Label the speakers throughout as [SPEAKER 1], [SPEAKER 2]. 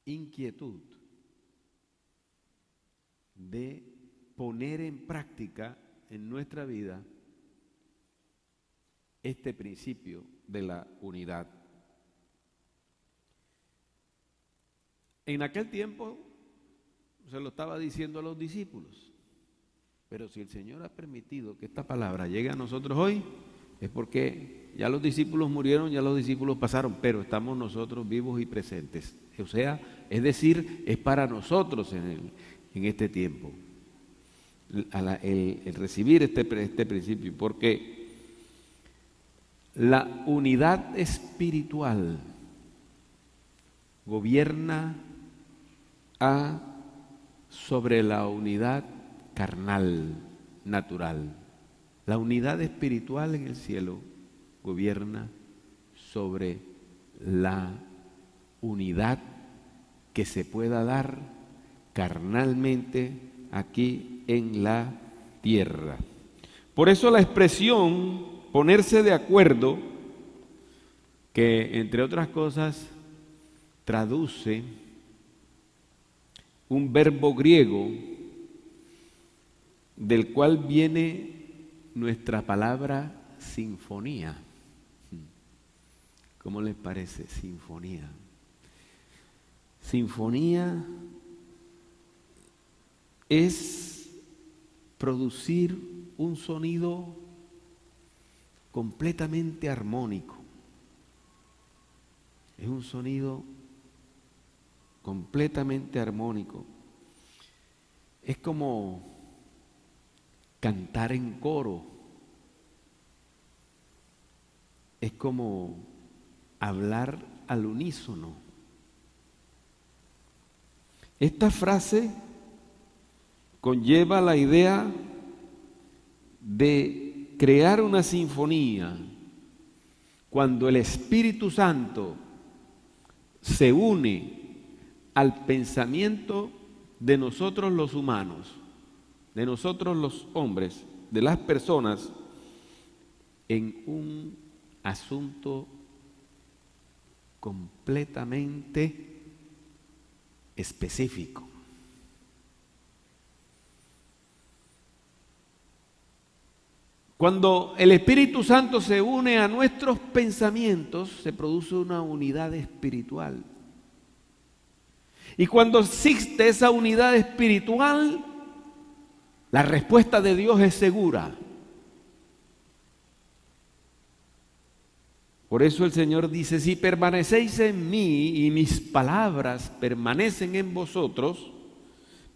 [SPEAKER 1] inquietud de poner en práctica en nuestra vida este principio de la unidad. En aquel tiempo se lo estaba diciendo a los discípulos, pero si el Señor ha permitido que esta palabra llegue a nosotros hoy, es porque ya los discípulos murieron, ya los discípulos pasaron, pero estamos nosotros vivos y presentes. O sea, es decir, es para nosotros en este tiempo el recibir este principio, porque la unidad espiritual gobierna sobre la unidad carnal, natural. La unidad espiritual en el cielo gobierna sobre la unidad que se pueda dar carnalmente aquí en la tierra. Por eso la expresión ponerse de acuerdo, que entre otras cosas traduce un verbo griego del cual viene nuestra palabra sinfonía. ¿Cómo les parece? Sinfonía. Sinfonía es producir un sonido completamente armónico. Es un sonido completamente armónico. Es como cantar en coro. Es como hablar al unísono. Esta frase conlleva la idea de crear una sinfonía cuando el Espíritu Santo se une al pensamiento de nosotros los humanos, de nosotros los hombres, de las personas, en un asunto completamente específico. Cuando el Espíritu Santo se une a nuestros pensamientos, se produce una unidad espiritual. Y cuando existe esa unidad espiritual, la respuesta de Dios es segura. Por eso el Señor dice, si permanecéis en mí y mis palabras permanecen en vosotros,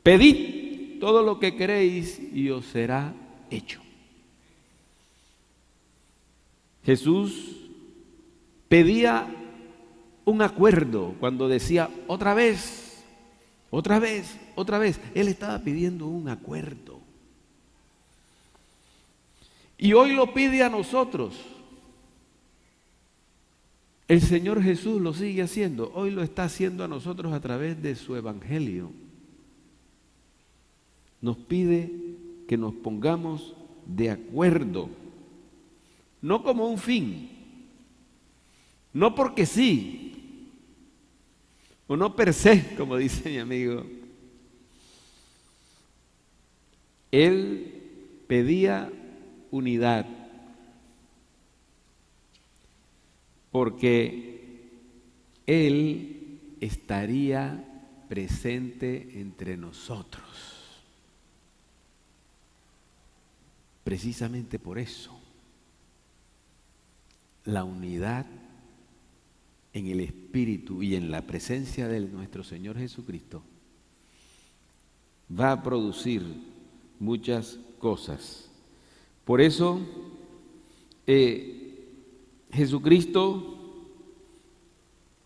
[SPEAKER 1] pedid todo lo que queréis y os será hecho. Jesús pedía un acuerdo cuando decía otra vez, otra vez, otra vez. Él estaba pidiendo un acuerdo. Y hoy lo pide a nosotros. El Señor Jesús lo sigue haciendo. Hoy lo está haciendo a nosotros a través de su evangelio. Nos pide que nos pongamos de acuerdo. No como un fin. No porque sí. O no per se, como dice mi amigo. Él pedía unidad. Porque Él estaría presente entre nosotros. Precisamente por eso, la unidad en el Espíritu y en la presencia de nuestro Señor Jesucristo va a producir muchas cosas. Por eso, Jesucristo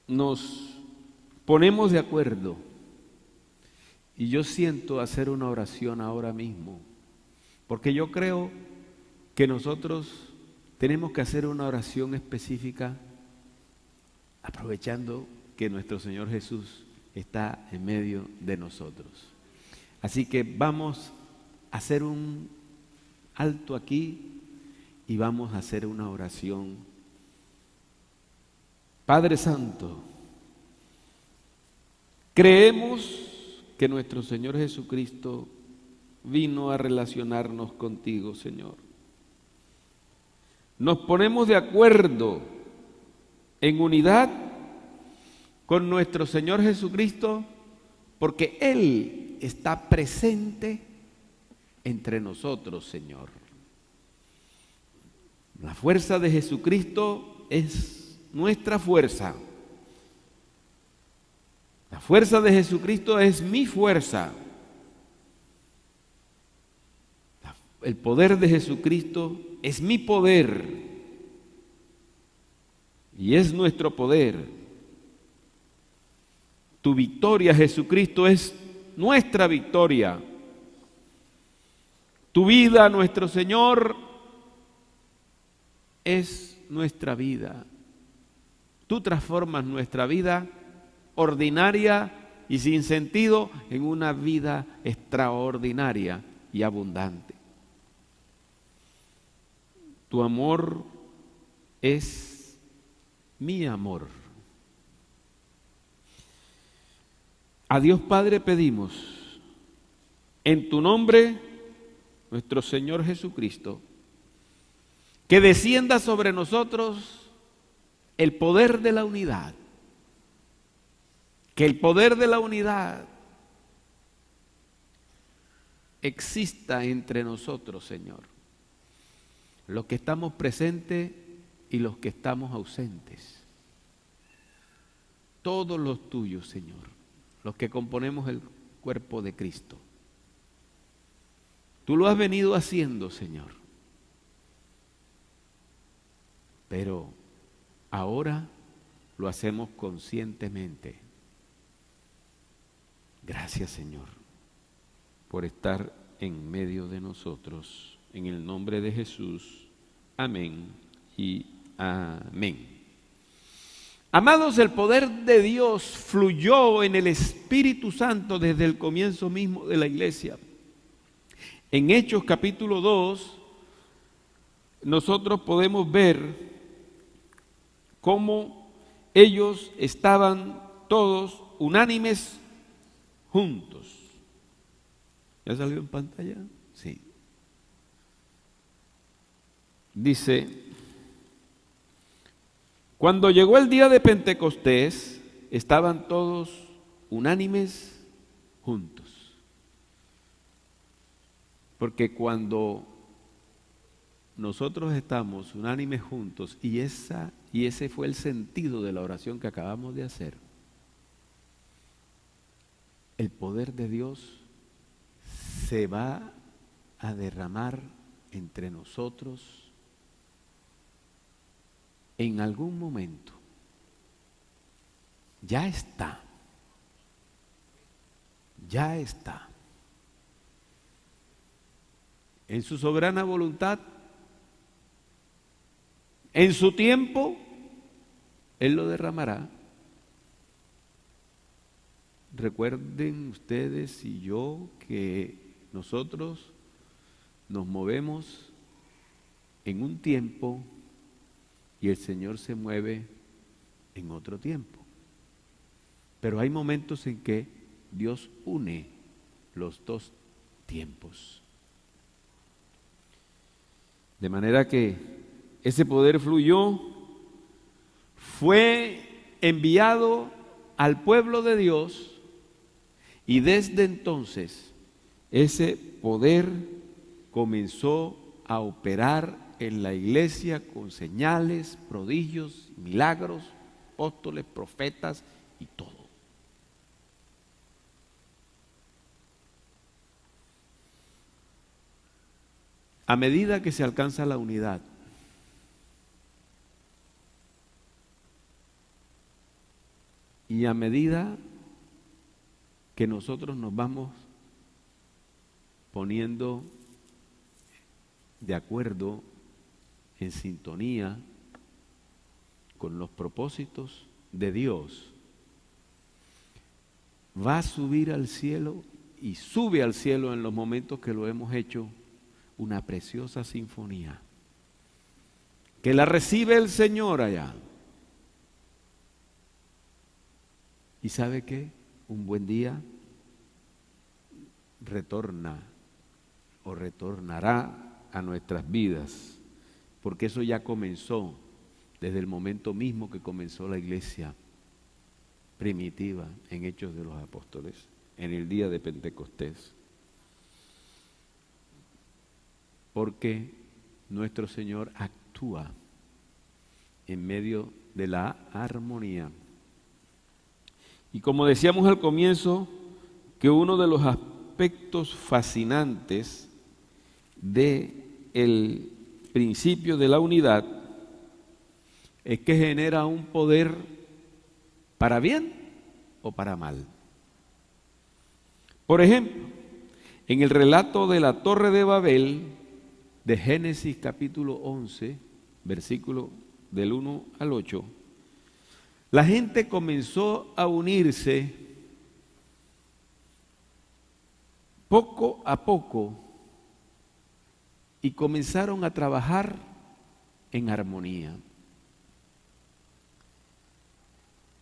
[SPEAKER 1] nos ponemos de acuerdo y yo siento hacer una oración ahora mismo, porque yo creo que nosotros tenemos que hacer una oración específica aprovechando que nuestro Señor Jesús está en medio de nosotros. Así que vamos a hacer un alto aquí y vamos a hacer una oración. Padre Santo, Creemos que nuestro Señor Jesucristo vino a relacionarnos contigo, Señor. Nos ponemos de acuerdo en unidad con nuestro Señor Jesucristo porque Él está presente entre nosotros, Señor. La fuerza de Jesucristo es nuestra fuerza. La fuerza de Jesucristo es mi fuerza. El poder de Jesucristo es mi poder y es nuestro poder. Tu victoria, Jesucristo, es nuestra victoria. Tu vida, nuestro Señor, es nuestra vida. Tú transformas nuestra vida ordinaria y sin sentido en una vida extraordinaria y abundante. Tu amor es mi amor. A Dios Padre pedimos, en tu nombre, nuestro Señor Jesucristo, que descienda sobre nosotros el poder de la unidad. Que el poder de la unidad exista entre nosotros, Señor. Los que estamos presentes y los que estamos ausentes. Todos los tuyos, Señor. Los que componemos el cuerpo de Cristo. Tú lo has venido haciendo, Señor. Pero ahora lo hacemos conscientemente. Gracias, Señor, por estar en medio de nosotros. En el nombre de Jesús. Amén y amén. Amados, el poder de Dios fluyó en el Espíritu Santo desde el comienzo mismo de la iglesia. En Hechos capítulo 2, nosotros podemos ver cómo ellos estaban todos unánimes juntos. ¿Ya salió en pantalla? Sí. Dice, cuando llegó el día de Pentecostés, estaban todos unánimes juntos. Porque cuando nosotros estamos unánimes juntos, y ese fue el sentido de la oración que acabamos de hacer, el poder de Dios se va a derramar entre nosotros en algún momento. Ya está. Ya está. En su soberana voluntad, en su tiempo, Él lo derramará. Recuerden ustedes y yo que nosotros nos movemos en un tiempo y el Señor se mueve en otro tiempo. Pero hay momentos en que Dios une los dos tiempos. De manera que ese poder fluyó, fue enviado al pueblo de Dios y desde entonces ese poder comenzó a operar en la iglesia con señales, prodigios, milagros, apóstoles, profetas y todo. A medida que se alcanza la unidad, y a medida que nosotros nos vamos poniendo de acuerdo, en sintonía con los propósitos de Dios, va a subir al cielo y sube al cielo en los momentos que lo hemos hecho una preciosa sinfonía que la recibe el Señor allá. ¿Y sabe qué? un buen día retorna o retornará a nuestras vidas, porque eso ya comenzó desde el momento mismo que comenzó la iglesia primitiva en Hechos de los Apóstoles, en el día de Pentecostés. Porque nuestro Señor actúa en medio de la armonía. Y como decíamos al comienzo, que uno de los aspectos fascinantes del principio de la unidad es que genera un poder para bien o para mal. Por ejemplo, en el relato de la Torre de Babel, de Génesis capítulo 11, versículo del 1 al 8, la gente comenzó a unirse poco a poco y comenzaron a trabajar en armonía.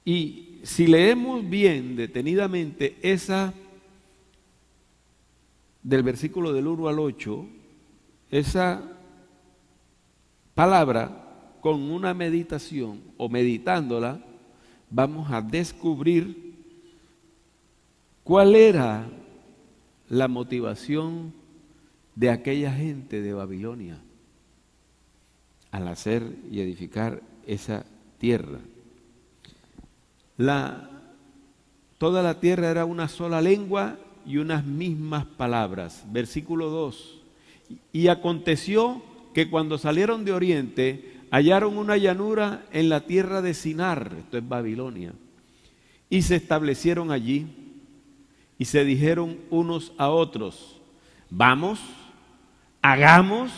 [SPEAKER 1] Y si leemos bien, detenidamente, esa del versículo del 1 al 8, esa palabra, con una meditación o meditándola, vamos a descubrir cuál era la motivación de aquella gente de Babilonia al hacer y edificar esa tierra. Toda la tierra era una sola lengua y unas mismas palabras. Versículo 2. Y aconteció que cuando salieron de oriente, hallaron una llanura en la tierra de Sinar, esto es Babilonia, y se establecieron allí y se dijeron unos a otros: vamos, hagamos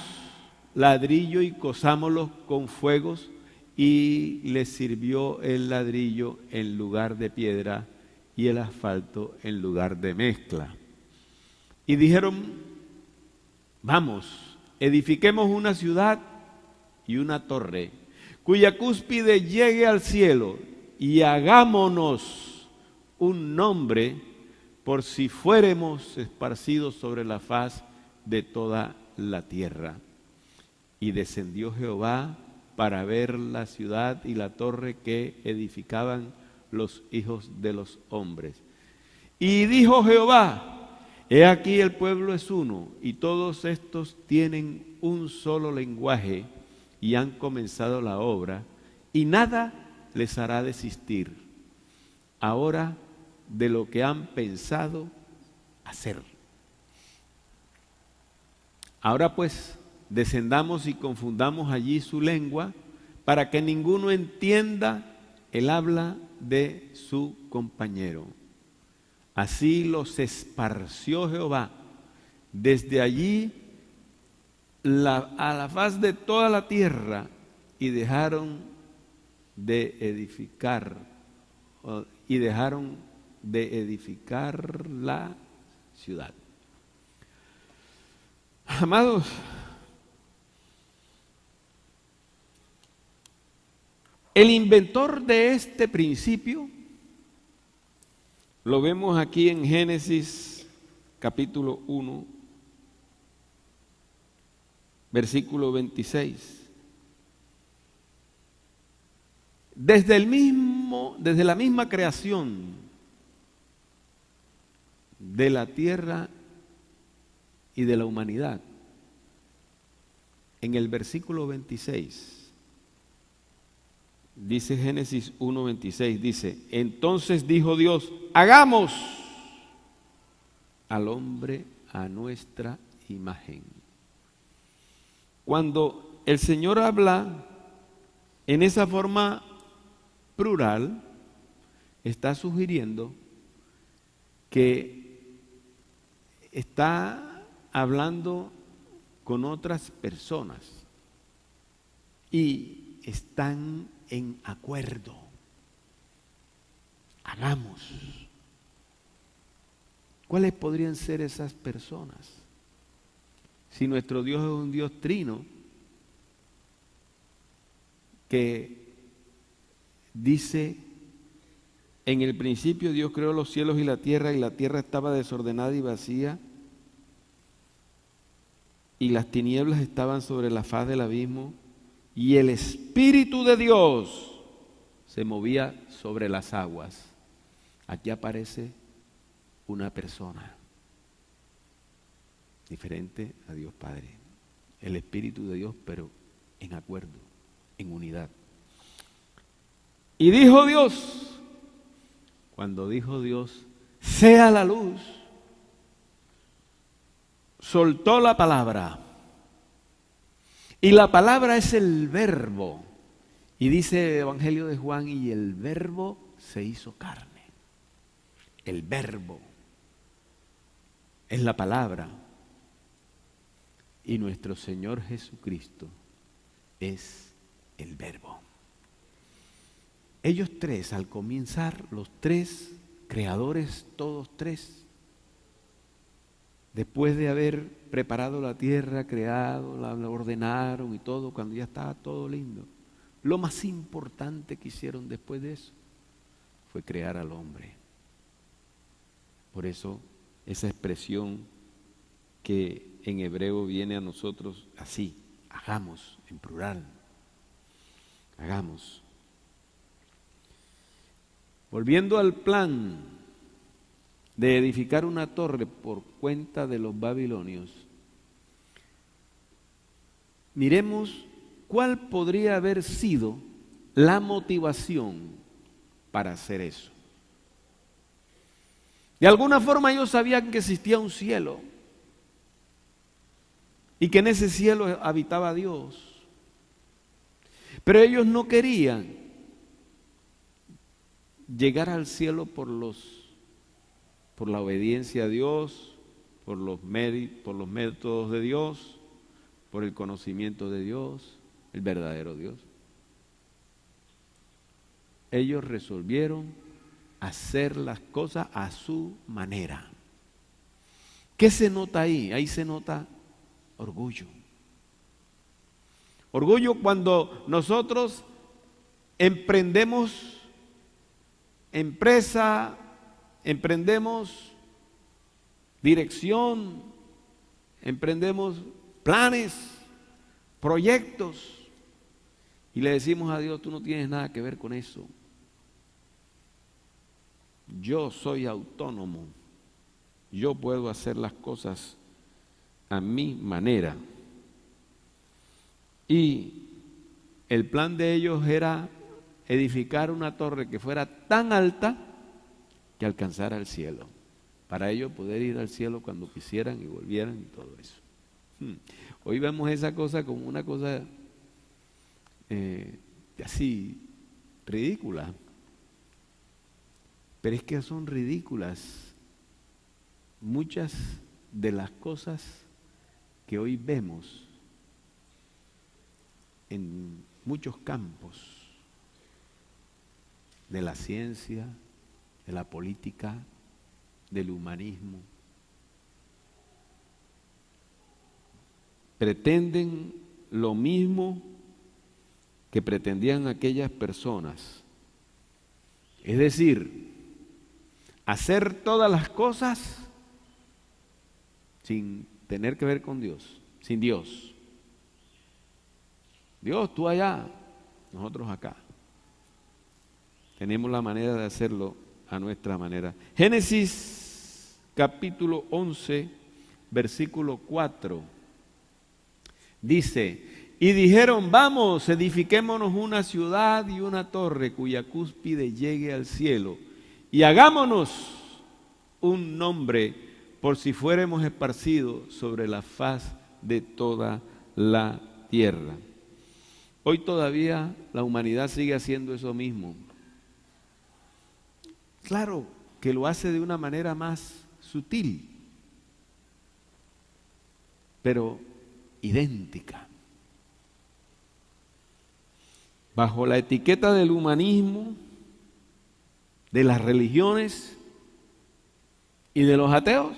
[SPEAKER 1] ladrillo y cosámoslos con fuegos. Y les sirvió el ladrillo en lugar de piedra y el asfalto en lugar de mezcla. Y dijeron: vamos, edifiquemos una ciudad y una torre, cuya cúspide llegue al cielo, y hagámonos un nombre, por si fuéremos esparcidos sobre la faz de toda la tierra. Y descendió Jehová para ver la ciudad y la torre que edificaban los hijos de los hombres. Y dijo Jehová: he aquí el pueblo es uno, y todos estos tienen un solo lenguaje, y han comenzado la obra, y nada les hará desistir ahora de lo que han pensado hacer. Ahora pues, descendamos y confundamos allí su lengua, para que ninguno entienda el habla de su compañero. Así los esparció Jehová desde allí a la faz de toda la tierra, y dejaron de edificar la ciudad. Amados, el inventor de este principio lo vemos aquí en Génesis capítulo 1, versículo 26. Desde la misma creación de la tierra y de la humanidad, en el versículo 26, dice Génesis 1:26, dice: entonces dijo Dios: hagamos al hombre a nuestra imagen. Cuando el Señor habla en esa forma plural, está sugiriendo que está hablando con otras personas y están en acuerdo. Hagamos. ¿Cuáles podrían ser esas personas? Si nuestro Dios es un Dios trino, que dice En el principio Dios creó los cielos y la tierra estaba desordenada y vacía, y las tinieblas estaban sobre la faz del abismo, y el Espíritu de Dios se movía sobre las aguas. Aquí aparece una persona diferente a Dios Padre, el Espíritu de Dios, pero en acuerdo, en unidad. Y dijo Dios, cuando dijo Dios, sea la luz, soltó la palabra. Y la palabra es el verbo. Y dice el Evangelio de Juan, y el verbo se hizo carne. El verbo es la palabra. Y nuestro Señor Jesucristo es el verbo. Ellos tres, al comenzar, los tres creadores, todos tres, después de haber preparado la tierra, creado, la ordenaron y todo, cuando ya estaba todo lindo, lo más importante que hicieron después de eso fue crear al hombre. Por eso esa expresión que en hebreo viene a nosotros así, hagamos, en plural, hagamos. Volviendo al plan de edificar una torre por cuenta de los babilonios, miremos cuál podría haber sido la motivación para hacer eso. De alguna forma ellos sabían que existía un cielo y que en ese cielo habitaba Dios, pero ellos no querían llegar al cielo por la obediencia a Dios, por los métodos de Dios, por el conocimiento de Dios, el verdadero Dios. Ellos resolvieron hacer las cosas a su manera. ¿Qué se nota ahí? Ahí se nota orgullo. Orgullo cuando nosotros emprendemos empresa, emprendemos dirección, emprendemos planes, proyectos, y le decimos a Dios, tú no tienes nada que ver con eso. Yo soy autónomo, yo puedo hacer las cosas a mi manera. Y el plan de ellos era edificar una torre que fuera tan alta que alcanzara el cielo, para ellos poder ir al cielo cuando quisieran y volvieran y todo eso. Hoy vemos esa cosa como una cosa así ridícula, pero es que son ridículas muchas de las cosas que hoy vemos en muchos campos de la ciencia, de la política, del humanismo. Pretenden lo mismo que pretendían aquellas personas. Es decir, hacer todas las cosas sin tener que ver con Dios, sin Dios. Dios, tú allá, nosotros acá. Tenemos la manera de hacerlo a nuestra manera. Génesis capítulo 11, versículo 4. Dice, y dijeron, vamos, edifiquémonos una ciudad y una torre cuya cúspide llegue al cielo, y hagámonos un nombre por si fuéramos esparcidos sobre la faz de toda la tierra. Hoy todavía la humanidad sigue haciendo eso mismo. Claro que lo hace de una manera más sutil, pero idéntica. Bajo la etiqueta del humanismo, de las religiones y de los ateos,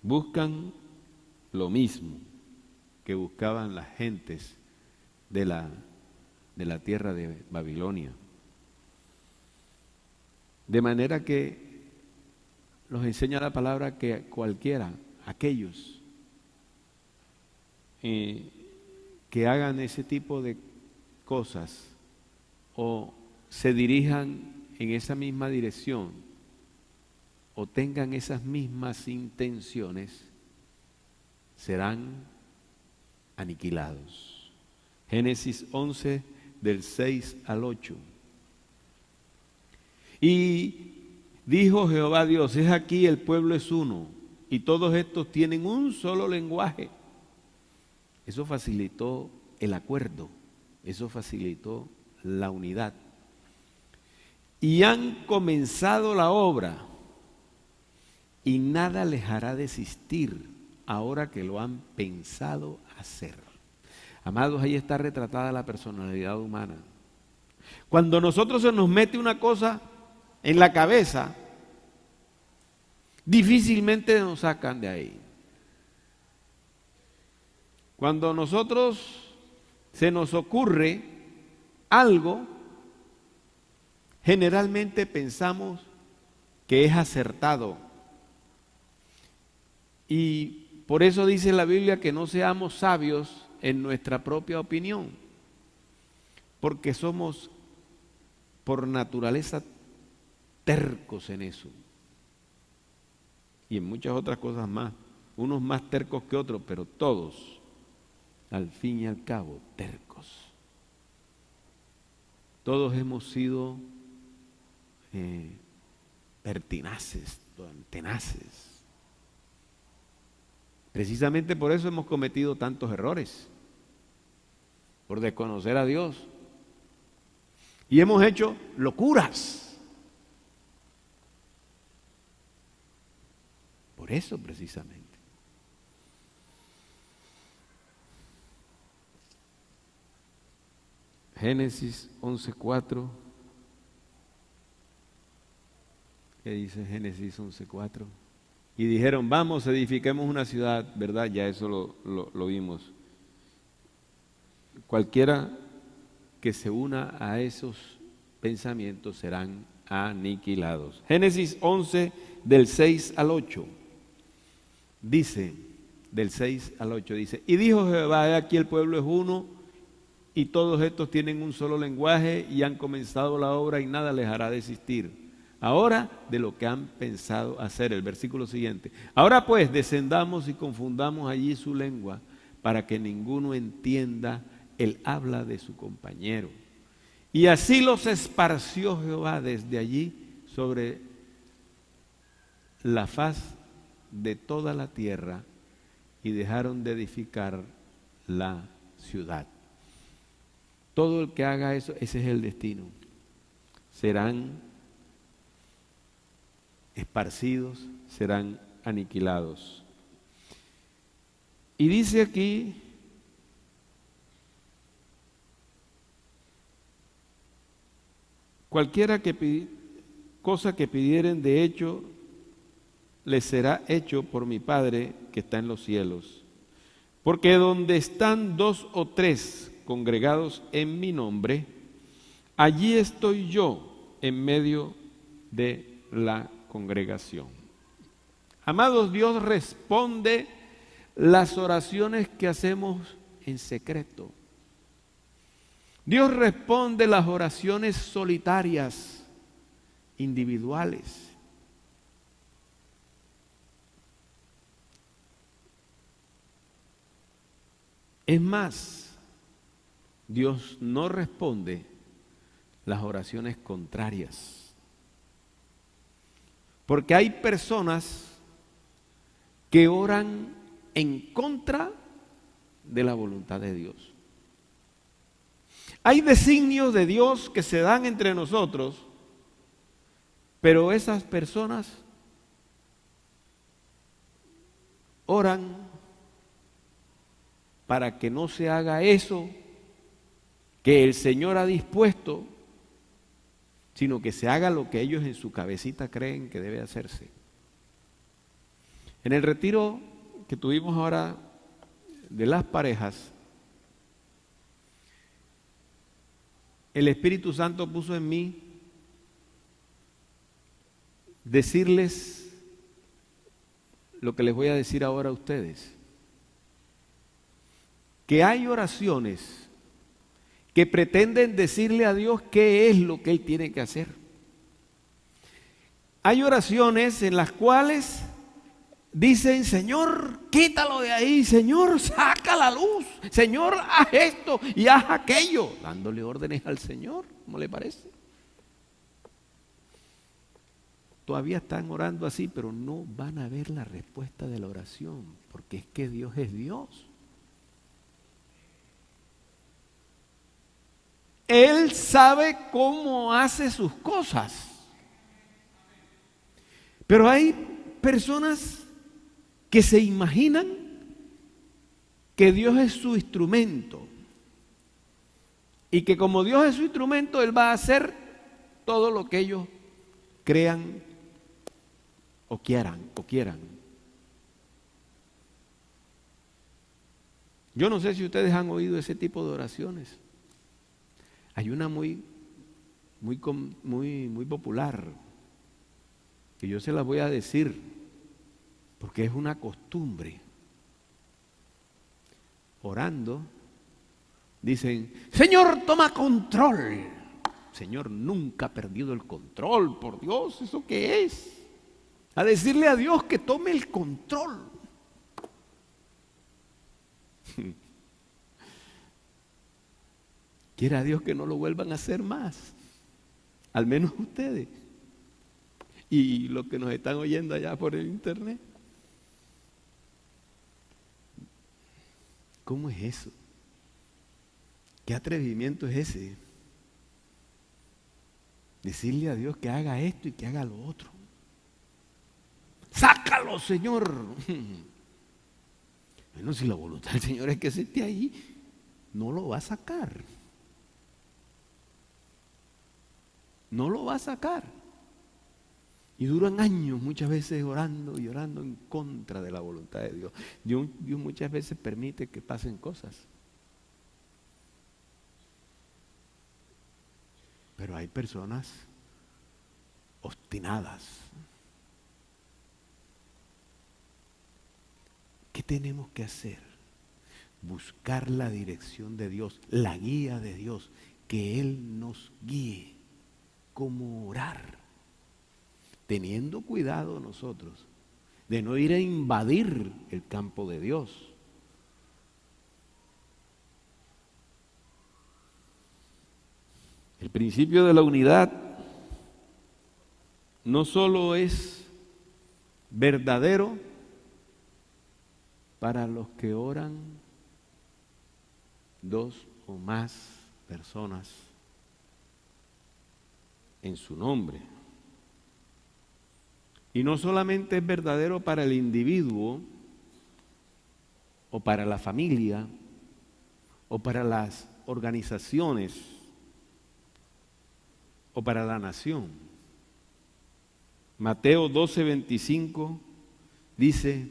[SPEAKER 1] buscan lo mismo que buscaban las gentes de la tierra de Babilonia. De manera que nos enseña la palabra que cualquiera, aquellos que hagan ese tipo de cosas o se dirijan en esa misma dirección o tengan esas mismas intenciones, serán aniquilados. Génesis 11, del 6 al 8. Y dijo Jehová Dios, es aquí el pueblo es uno, y todos estos tienen un solo lenguaje. Eso facilitó el acuerdo, eso facilitó la unidad. Y han comenzado la obra, y nada les hará desistir ahora que lo han pensado hacer. Amados, ahí está retratada la personalidad humana. Cuando nosotros se nos mete una cosa en la cabeza, difícilmente nos sacan de ahí. Cuando a nosotros se nos ocurre algo, generalmente pensamos que es acertado. Y por eso dice la Biblia que no seamos sabios en nuestra propia opinión, porque somos por naturaleza tercos en eso. Y en muchas otras cosas más, unos más tercos que otros, pero todos, al fin y al cabo, tercos. Todos hemos sido pertinaces, tenaces. Precisamente por eso hemos cometido tantos errores, por desconocer a Dios. Y hemos hecho locuras. Por eso precisamente. Génesis 11:4. ¿Qué dice Génesis 11:4? Y dijeron, vamos, edifiquemos una ciudad, ¿verdad? Ya eso lo vimos. Cualquiera que se una a esos pensamientos serán aniquilados. Génesis 11, del 6 al 8. Dice, del 6 al 8, dice, y dijo Jehová, he aquí el pueblo es uno, y todos estos tienen un solo lenguaje, y han comenzado la obra, y nada les hará desistir. Ahora de lo que han pensado hacer. El versículo siguiente. Ahora pues descendamos y confundamos allí su lengua para que ninguno entienda el habla de su compañero. Y así los esparció Jehová desde allí sobre la faz de toda la tierra y dejaron de edificar la ciudad. Todo el que haga eso, ese es el destino. Serán esparcidos, serán aniquilados. Y dice aquí, cualquiera cosa que pidieren de hecho, les será hecho por mi Padre que está en los cielos. Porque donde están 2 o 3 congregados en mi nombre, allí estoy yo en medio de la congregación. Amados, Dios responde las oraciones que hacemos en secreto. Dios responde las oraciones solitarias, individuales. Es más, Dios no responde las oraciones contrarias. Porque hay personas que oran en contra de la voluntad de Dios. Hay designios de Dios que se dan entre nosotros, pero esas personas oran para que no se haga eso que el Señor ha dispuesto, sino que se haga lo que ellos en su cabecita creen que debe hacerse. En el retiro que tuvimos ahora de las parejas, el Espíritu Santo puso en mí decirles lo que les voy a decir ahora a ustedes. Que hay oraciones que pretenden decirle a Dios qué es lo que Él tiene que hacer. Hay oraciones en las cuales dicen: Señor, quítalo de ahí, Señor, saca la luz, Señor, haz esto y haz aquello, dándole órdenes al Señor. ¿Cómo le parece? Todavía están orando así, pero no van a ver la respuesta de la oración, porque es que Dios es Dios. Él sabe cómo hace sus cosas. Pero hay personas que se imaginan que Dios es su instrumento y que como Dios es su instrumento, Él va a hacer todo lo que ellos crean o quieran. Yo no sé si ustedes han oído ese tipo de oraciones. Hay una muy popular, que yo se las voy a decir, porque es una costumbre. Orando, dicen: Señor, toma control. Señor nunca ha perdido el control, por Dios, ¿eso qué es? A decirle a Dios que tome el control. Quiera Dios que no lo vuelvan a hacer más, al menos ustedes y los que nos están oyendo allá por el internet. ¿Cómo es eso? ¿Qué atrevimiento es ese? Decirle a Dios que haga esto y que haga lo otro. ¡Sácalo, Señor! Bueno, si la voluntad del Señor es que se esté ahí, no lo va a sacar. No lo va a sacar. Y duran años muchas veces orando y orando en contra de la voluntad de Dios. Dios muchas veces permite que pasen cosas. Pero hay personas obstinadas. ¿Qué tenemos que hacer? Buscar la dirección de Dios, la guía de Dios, que Él nos guíe. Cómo orar, teniendo cuidado nosotros de no ir a invadir el campo de Dios. El principio de la unidad no solo es verdadero para los que oran dos o más personas en su nombre. Y no solamente es verdadero para el individuo o para la familia o para las organizaciones o para la nación. Mateo 12:25 dice,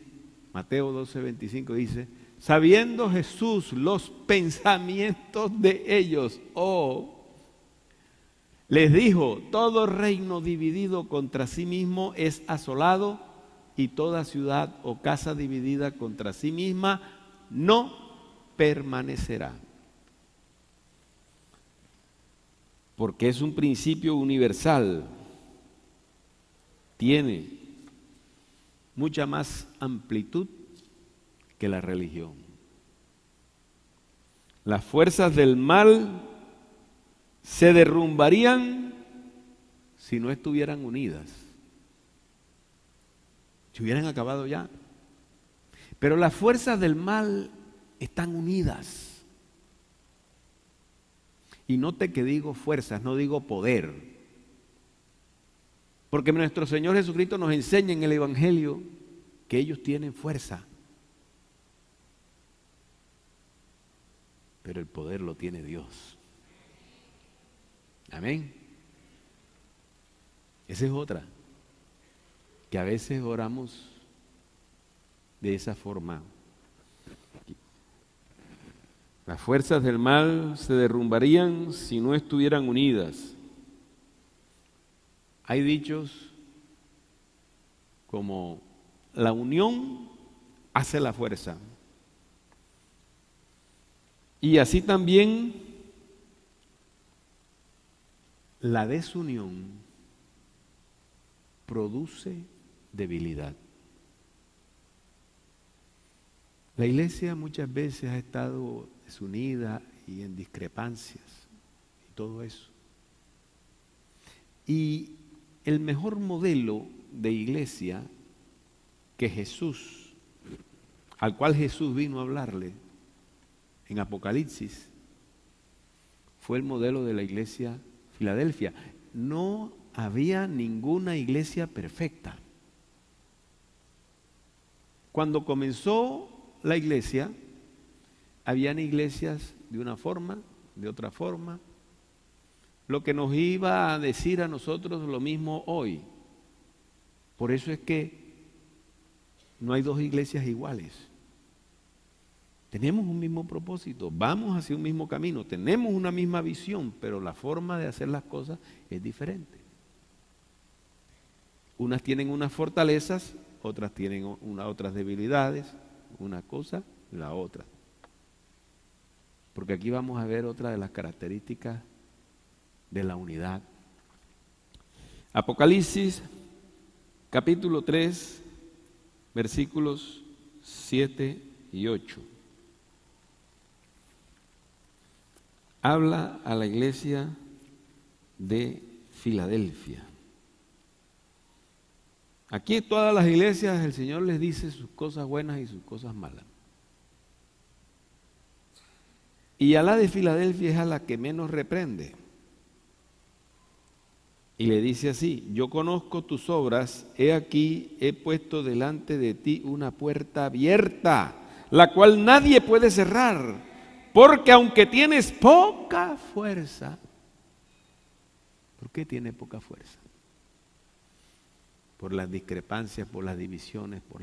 [SPEAKER 1] sabiendo Jesús los pensamientos de ellos, les dijo: todo reino dividido contra sí mismo es asolado, y toda ciudad o casa dividida contra sí misma no permanecerá. Porque es un principio universal, tiene mucha más amplitud que la religión. Las fuerzas del mal se derrumbarían si no estuvieran unidas. Se hubieran acabado ya. Pero las fuerzas del mal están unidas. Y note que digo fuerzas, no digo poder. Porque nuestro Señor Jesucristo nos enseña en el Evangelio que ellos tienen fuerza. Pero el poder lo tiene Dios. Amén. Esa es otra, que a veces oramos de esa forma. Las fuerzas del mal se derrumbarían si no estuvieran unidas. Hay dichos como la unión hace la fuerza. Y así también la desunión produce debilidad. La iglesia muchas veces ha estado desunida y en discrepancias y todo eso. Y el mejor modelo de iglesia que Jesús, al cual Jesús vino a hablarle en Apocalipsis, fue el modelo de la iglesia Filadelfia. No había ninguna iglesia perfecta. Cuando comenzó la iglesia, habían iglesias de una forma, de otra forma. Lo que nos iba a decir a nosotros lo mismo hoy. Por eso es que no hay dos iglesias iguales. Tenemos un mismo propósito, vamos hacia un mismo camino, tenemos una misma visión, pero la forma de hacer las cosas es diferente. Unas tienen unas fortalezas, otras tienen otras debilidades, una cosa y la otra. Porque aquí vamos a ver otra de las características de la unidad. Apocalipsis, capítulo 3, versículos 7 y 8. Habla a la iglesia de Filadelfia. Aquí en todas las iglesias el Señor les dice sus cosas buenas y sus cosas malas. Y a la de Filadelfia es a la que menos reprende. Y le dice así: yo conozco tus obras, he aquí, he puesto delante de ti una puerta abierta, la cual nadie puede cerrar. Porque aunque tienes poca fuerza, ¿por qué tiene poca fuerza? Por las discrepancias, por las divisiones, por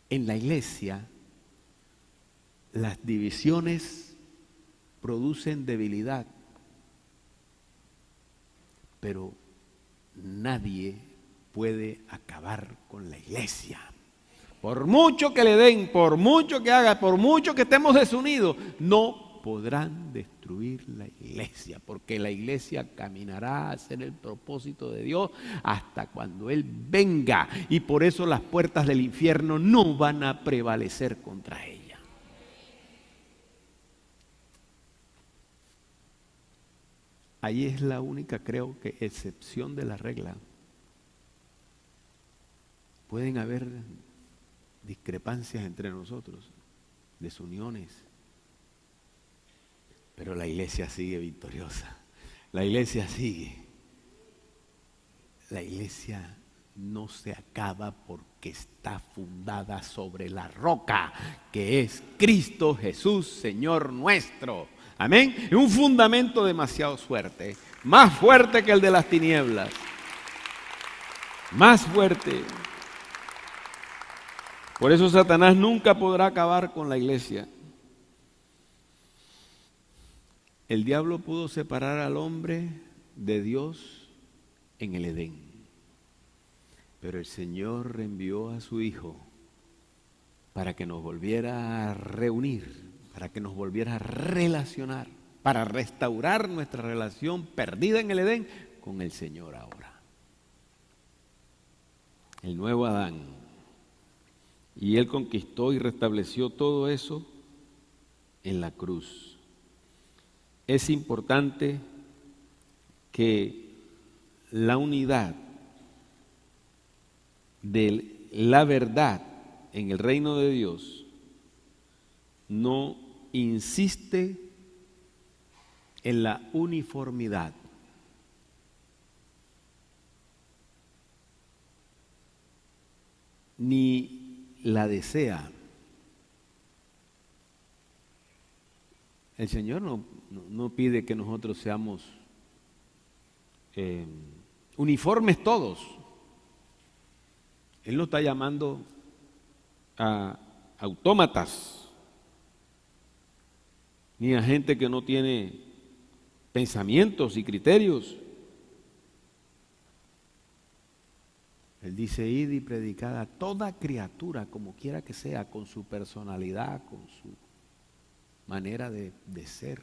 [SPEAKER 1] en la iglesia, las divisiones producen debilidad, pero nadie puede acabar con la iglesia. Por mucho que le den, por mucho que haga, por mucho que estemos desunidos, no podrán destruir la iglesia, porque la iglesia caminará a hacer el propósito de Dios hasta cuando Él venga, y por eso las puertas del infierno no van a prevalecer contra ella. Ahí es la única, creo que, excepción de la regla. Pueden haber discrepancias entre nosotros, desuniones, pero la iglesia sigue victoriosa. La iglesia sigue. La iglesia no se acaba porque está fundada sobre la roca que es Cristo Jesús, Señor nuestro. Amén. Es un fundamento demasiado fuerte, más fuerte que el de las tinieblas, más fuerte. Por eso Satanás nunca podrá acabar con la iglesia. El diablo pudo separar al hombre de Dios en el Edén, pero el Señor reenvió a su Hijo para que nos volviera a reunir, para que nos volviera a relacionar, para restaurar nuestra relación perdida en el Edén con el Señor ahora. El nuevo Adán. Y Él conquistó y restableció todo eso en la cruz. Es importante que la unidad de la verdad en el reino de Dios no insiste en la uniformidad. Ni la desea. El Señor no pide que nosotros seamos uniformes todos. Él no está llamando a autómatas, ni a gente que no tiene pensamientos y criterios. Él dice, id y predicad a toda criatura, como quiera que sea, con su personalidad, con su manera de ser.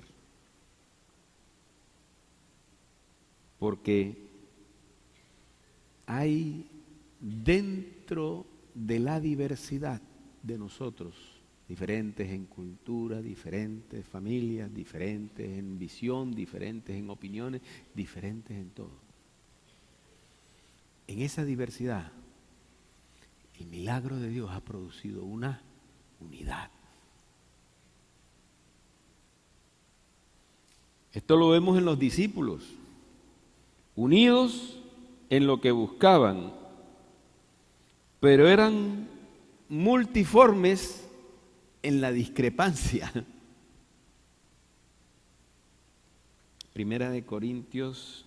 [SPEAKER 1] Porque hay dentro de la diversidad de nosotros, diferentes en cultura, diferentes familias, diferentes en visión, diferentes en opiniones, diferentes en todo. En esa diversidad, el milagro de Dios ha producido una unidad. Esto lo vemos en los discípulos, unidos en lo que buscaban, pero eran multiformes en la discrepancia. Primera de Corintios,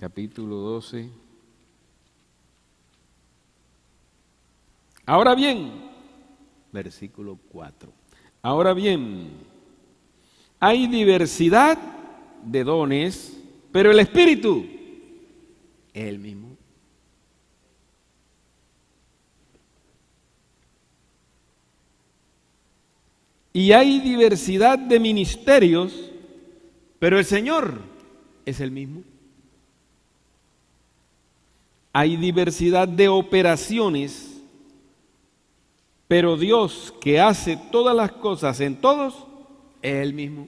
[SPEAKER 1] capítulo 12. Ahora bien, versículo 4. Ahora bien, hay diversidad de dones, pero el Espíritu es el mismo. Y hay diversidad de ministerios, pero el Señor es el mismo. Hay diversidad de operaciones, pero Dios, que hace todas las cosas en todos, es el mismo.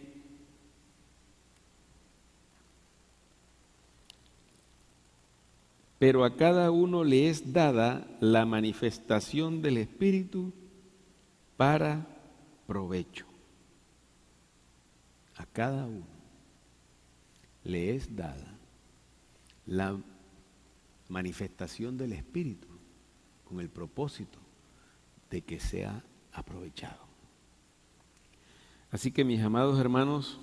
[SPEAKER 1] Pero a cada uno le es dada la manifestación del Espíritu para provecho. A cada uno le es dada la manifestación del Espíritu con el propósito de que sea aprovechado. Así que, mis amados hermanos,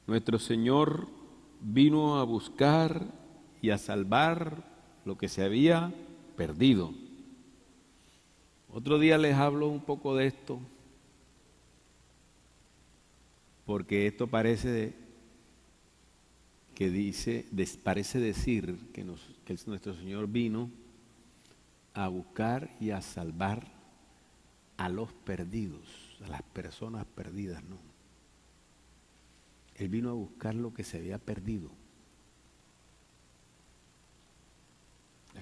[SPEAKER 1] nuestro Señor vino a buscar y a salvar lo que se había perdido. Otro día les hablo un poco de esto, porque esto parece decir que nuestro Señor vino a buscar y a salvar a los perdidos, a las personas perdidas, no. Él vino a buscar lo que se había perdido.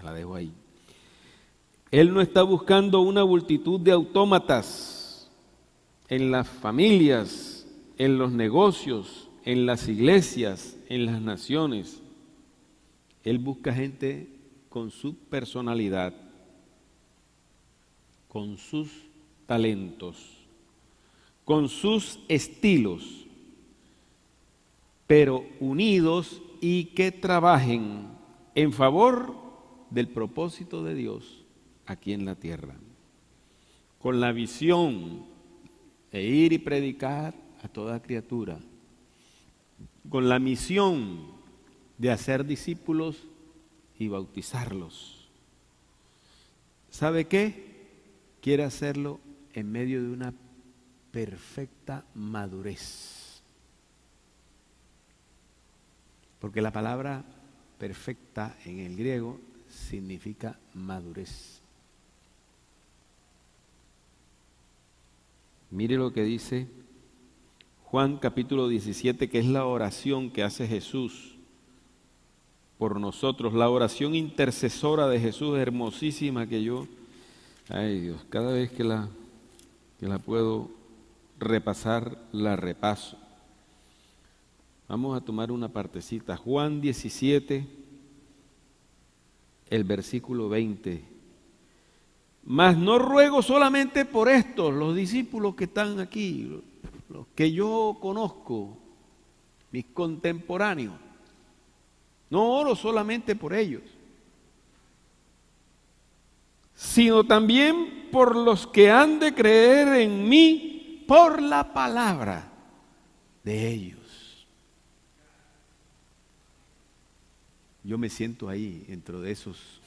[SPEAKER 1] La dejo ahí. Él no está buscando una multitud de autómatas en las familias, en los negocios, en las iglesias, en las naciones. Él busca gente con su personalidad, con sus talentos, con sus estilos, pero unidos y que trabajen en favor del propósito de Dios aquí en la tierra, con la visión de ir y predicar a toda criatura, con la misión de hacer discípulos y bautizarlos. ¿Sabe qué? Quiere hacerlo en medio de una perfecta madurez. Porque la palabra perfecta en el griego significa madurez. Mire lo que dice Juan capítulo 17, que es la oración que hace Jesús por nosotros, la oración intercesora de Jesús, hermosísima, que yo, ay Dios, cada vez que la puedo repasar, la repaso. Vamos a tomar una partecita. Juan 17, el versículo 20. Mas no ruego solamente por estos, los discípulos que están aquí, los que yo conozco, mis contemporáneos. No oro solamente por ellos, sino también por los que han de creer en mí por la palabra de ellos. Yo me siento ahí, dentro de esos.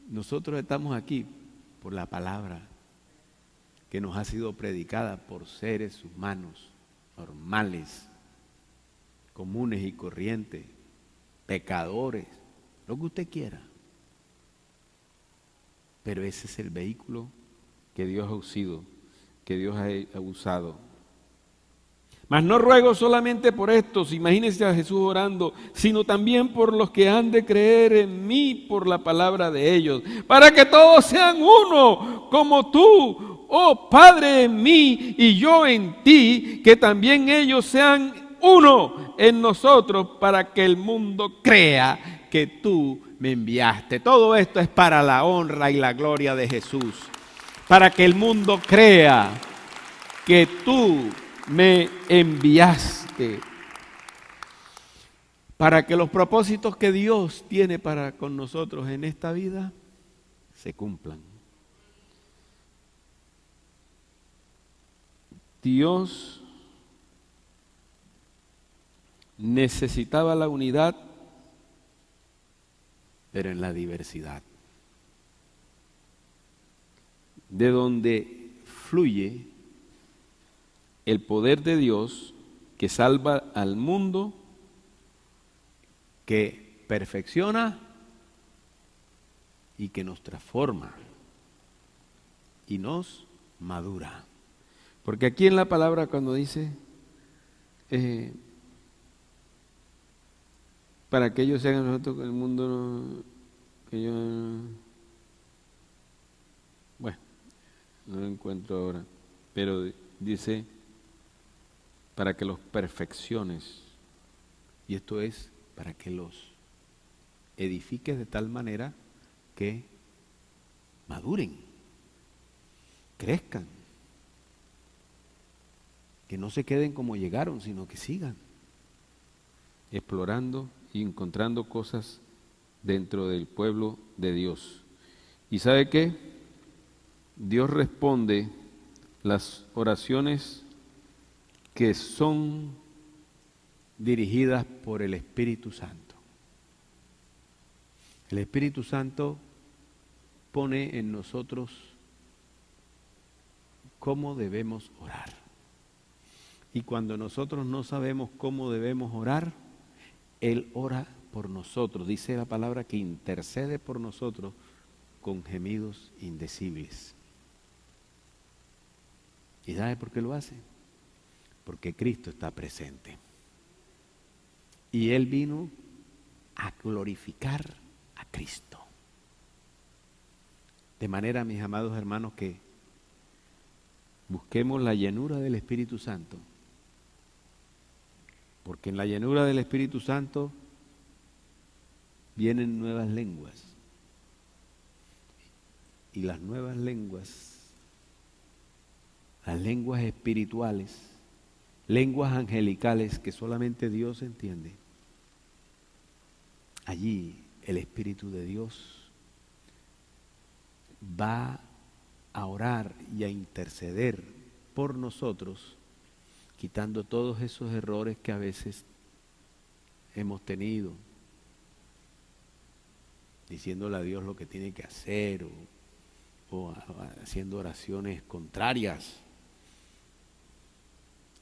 [SPEAKER 1] Nosotros estamos aquí por la palabra que nos ha sido predicada por seres humanos normales, comunes y corrientes, pecadores, lo que usted quiera. Pero ese es el vehículo que Dios ha usado. Mas no ruego solamente por estos, imagínense a Jesús orando, sino también por los que han de creer en mí por la palabra de ellos, para que todos sean uno, como tú, oh Padre, en mí y yo en ti, que también ellos sean uno en nosotros, para que el mundo crea que tú me enviaste. Todo esto es para la honra y la gloria de Jesús, para que el mundo crea que tú me enviaste, para que los propósitos que Dios tiene para con nosotros en esta vida se cumplan. Dios necesitaba la unidad, pero en la diversidad, de donde fluye el poder de Dios que salva al mundo, que perfecciona y que nos transforma y nos madura. Porque aquí en la palabra cuando dice para que ellos sean nosotros, el mundo no, que yo, bueno, no lo encuentro ahora, pero dice para que los perfecciones, y esto es para que los edifiques de tal manera que maduren, crezcan, que no se queden como llegaron, sino que sigan explorando y encontrando cosas dentro del pueblo de Dios. ¿Y sabe qué? Dios responde las oraciones que son dirigidas por el Espíritu Santo. El Espíritu Santo pone en nosotros cómo debemos orar. Y cuando nosotros no sabemos cómo debemos orar, Él ora por nosotros. Dice la palabra que intercede por nosotros con gemidos indecibles. ¿Y sabe por qué lo hace? Porque Cristo está presente. Y Él vino a glorificar a Cristo. De manera, mis amados hermanos, que busquemos la llenura del Espíritu Santo. Porque en la llenura del Espíritu Santo vienen nuevas lenguas. Y las nuevas lenguas, las lenguas espirituales, lenguas angelicales que solamente Dios entiende, allí el Espíritu de Dios va a orar y a interceder por nosotros, quitando todos esos errores que a veces hemos tenido, diciéndole a Dios lo que tiene que hacer o haciendo oraciones contrarias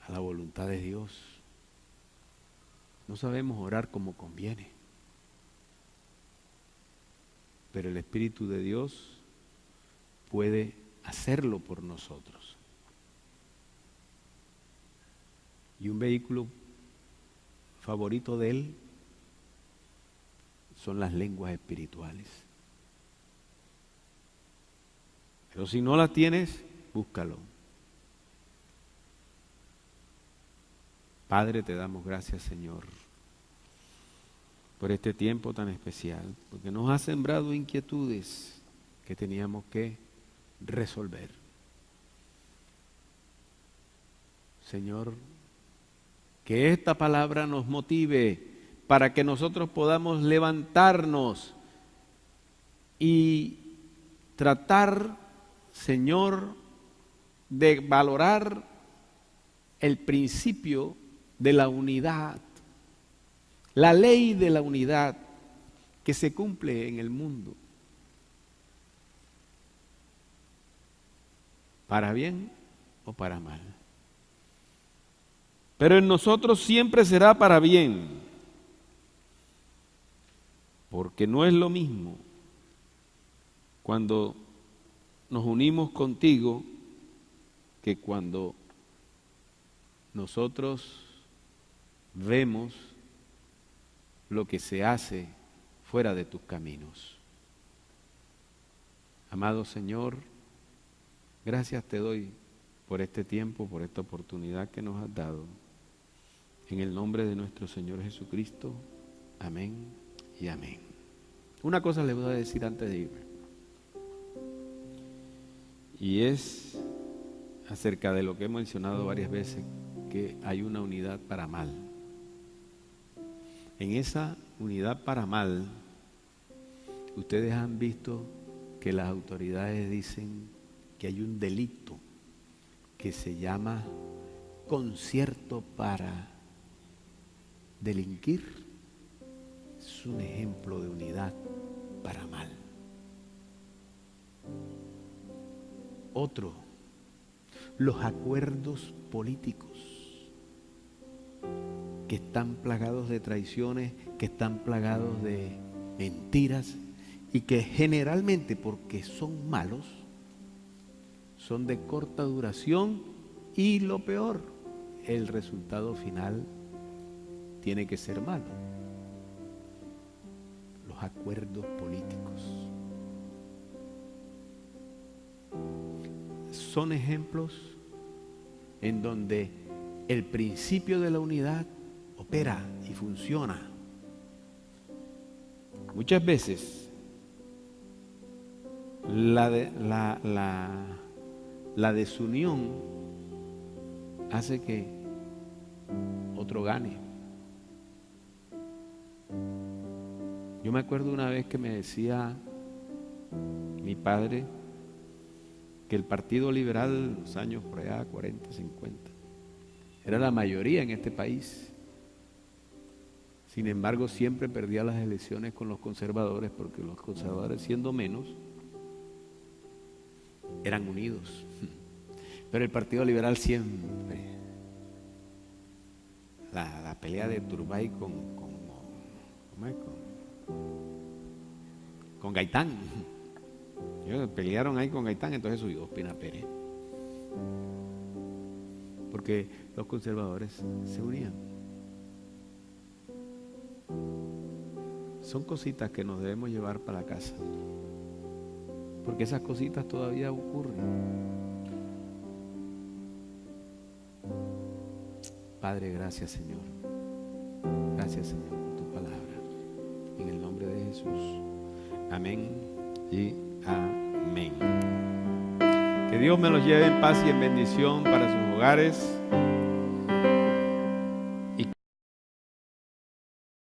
[SPEAKER 1] a la voluntad de Dios. No sabemos orar como conviene, pero el Espíritu de Dios puede hacerlo por nosotros. Y un vehículo favorito de Él son las lenguas espirituales. Pero si no las tienes, búscalo. Padre, te damos gracias, Señor, por este tiempo tan especial, porque nos has sembrado inquietudes que teníamos que resolver. Señor, que esta palabra nos motive para que nosotros podamos levantarnos y tratar, Señor, de valorar el principio de la unidad, la ley de la unidad que se cumple en el mundo, para bien o para mal. pero en nosotros siempre será para bien, porque no es lo mismo cuando nos unimos contigo que cuando nosotros vemos lo que se hace fuera de tus caminos. Amado Señor, gracias te doy por este tiempo, por esta oportunidad que nos has dado. En el nombre de nuestro Señor Jesucristo, amén y amén. Una cosa les voy a decir antes de irme, y es acerca de lo que he mencionado varias veces, que hay una unidad para mal. En esa unidad para mal, ustedes han visto que las autoridades dicen que hay un delito que se llama concierto para delinquir. Es un ejemplo de unidad para mal. Otro, los acuerdos políticos que están plagados de traiciones, que están plagados de mentiras y que generalmente, porque son malos, son de corta duración y lo peor, el resultado final tiene que ser malo. Los acuerdos políticos son ejemplos en donde el principio de la unidad opera y funciona. Muchas veces la desunión hace que otro gane. Yo me acuerdo una vez que me decía mi padre que el Partido Liberal en los años por allá 40, 50 era la mayoría en este país. Sin embargo, siempre perdía las elecciones con los conservadores, porque los conservadores, siendo menos, eran unidos. Pero el Partido Liberal siempre, la pelea de Turbay con Gaitán. Ellos pelearon ahí con Gaitán, entonces subió Ospina Pérez. Porque los conservadores se unían. Son cositas que nos debemos llevar para casa, porque esas cositas todavía ocurren. Padre, gracias Señor. Gracias Señor por tu palabra. En el nombre de Jesús. Amén y amén. Que Dios me los lleve en paz y en bendición para sus hogares.